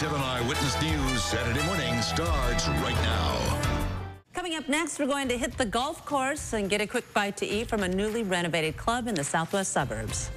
ABC7 Eyewitness News Saturday morning starts right now. Coming up next, we're going to hit the golf course and get a quick bite to eat from a newly renovated club in the southwest suburbs.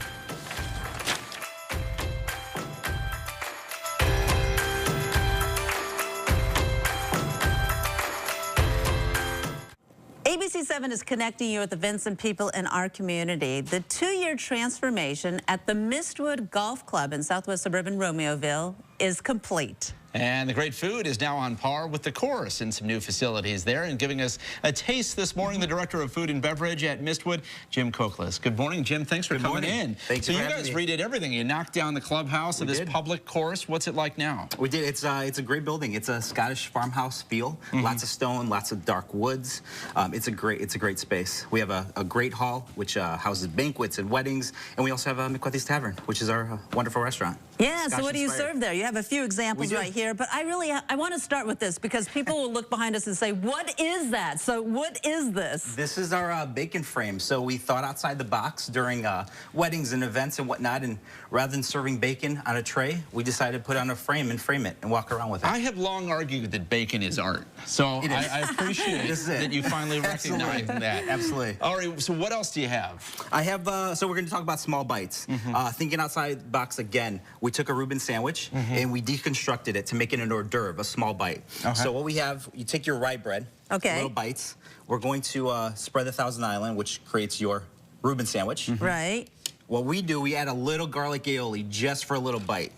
ABC7 is connecting you with events and people in our community. The 2-year transformation at the Mistwood Golf Club in southwest suburban Romeoville is complete. And the great food is now on par with the course in some new facilities there. And giving us a taste this morning, the Director of Food and Beverage at Mistwood, Jim Koklas. Good morning, Jim. Thanks for coming in. Thanks so for you guys redid everything. You knocked down the clubhouse of this public course. What's it like now? We did. It's a great building. It's a Scottish farmhouse feel. Lots of stone, lots of dark woods. It's a great space. We have a great hall which houses banquets and weddings, and we also have Mistwood's Tavern, which is our wonderful restaurant. Yeah. So what do you serve there? You have a few examples right here, but I want to start with this because people will look behind us and say, "What is that?" So what is this? This is our bacon frame. So we thought outside the box during weddings and events and whatnot, and rather than serving bacon on a tray, we decided to put it on a frame and frame it and walk around with it. I have long argued that bacon is art, so I appreciate that you finally recognize that. Absolutely. All right, so what else do you have? I have, so we're going to talk about small bites. Thinking outside the box again, we took a Reuben sandwich and we deconstructed it to make it an hors d'oeuvre, a small bite. So what we have, you take your rye bread, little bites. We're going to spread the Thousand Island, which creates your Reuben sandwich. Right. What we do, we add a little garlic aioli just for a little bite.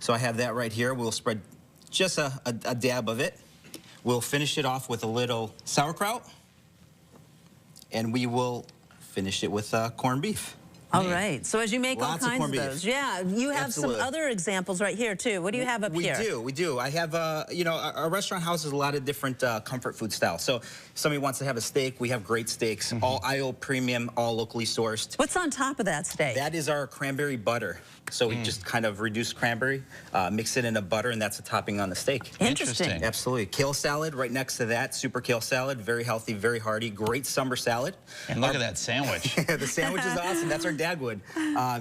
So I have that right here. We'll spread just a dab of it. We'll finish it off with a little sauerkraut. And we will finish it with corned beef. All right. So as you make all Lots of kinds of corned beef. those, yeah, you have some other examples right here too. What do you have up here? We do. I have, you know, our restaurant houses a lot of different comfort food styles. So if somebody wants to have a steak, we have great steaks, all IO premium, all locally sourced. What's on top of that steak? That is our cranberry butter. So we just kind of reduce cranberry, mix it in a butter, and that's a topping on the steak. Interesting. Absolutely. Kale salad right next to that. Super kale salad. Very healthy, very hearty. Great summer salad. And look at that sandwich. The sandwich is awesome. That's our Dagwood.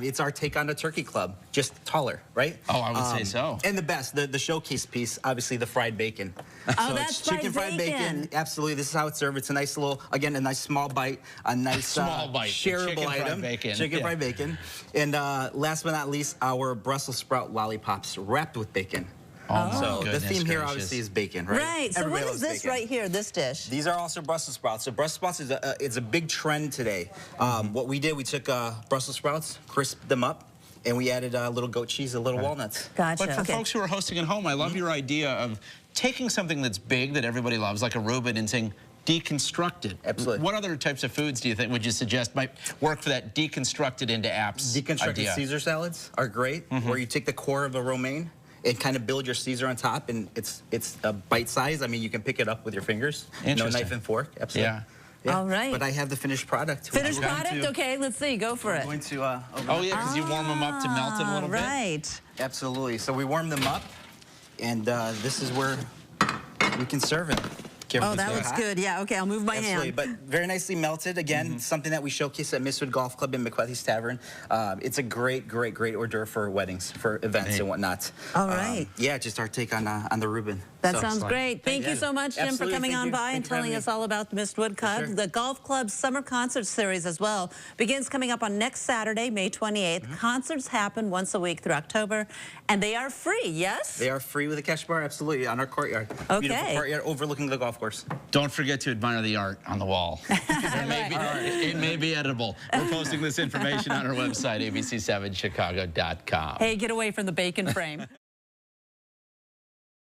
It's our take on the turkey club, just taller, right? Oh, I would say so. And the best, the showcase piece, obviously the fried bacon. Oh, so that's it's chicken fried bacon. Absolutely. This is how it's served. It's a nice little, again, a nice small bite, a nice small bite, shareable item. Chicken fried bacon. And last but not least, our Brussels sprout lollipops wrapped with bacon. Oh, so the theme here obviously is bacon, right? Right. So what is this right here, this dish? These are also Brussels sprouts. So Brussels sprouts is a big trend today. What we did, we took Brussels sprouts, crisped them up, and we added a little goat cheese, a little walnuts. Gotcha. But for folks who are hosting at home, I love your idea of taking something that's big that everybody loves, like a Reuben, and saying, deconstruct it. Absolutely. What other types of foods do you think would you suggest might work for that deconstructed into apps Deconstructed idea? Caesar salads are great, where you take the core of a romaine and kind of build your Caesar on top, and it's a bite size. I mean, you can pick it up with your fingers. No knife and fork. Absolutely. Yeah. All right. But I have the finished product. Finished product? Okay, let's see. Go for it. I'm going to oh, yeah, because you warm them up to melt it a little bit. Right. Absolutely. So we warm them up, and this is where we can serve it. Oh, that looks good. Yeah, okay, I'll move my hand. But very nicely melted. Again, something that we showcase at Mistwood Golf Club in Mistwood's Tavern. It's a great hors d'oeuvre for weddings, for events and whatnot. All right. Yeah, just our take on the Reuben. That sounds great. Thank you so much, Jim, for coming on by and telling us all about the Mistwood Club. The Golf Club's Summer Concert Series as well begins coming up on next Saturday, May 28th. Concerts happen once a week through October, and they are free, yes? They are free with a cash bar, absolutely, on our courtyard. Okay. Beautiful courtyard overlooking the golf course. Don't forget to admire the art on the wall. It may be edible. We're posting this information on our website, abc7chicago.com. Hey, get away from the bacon frame.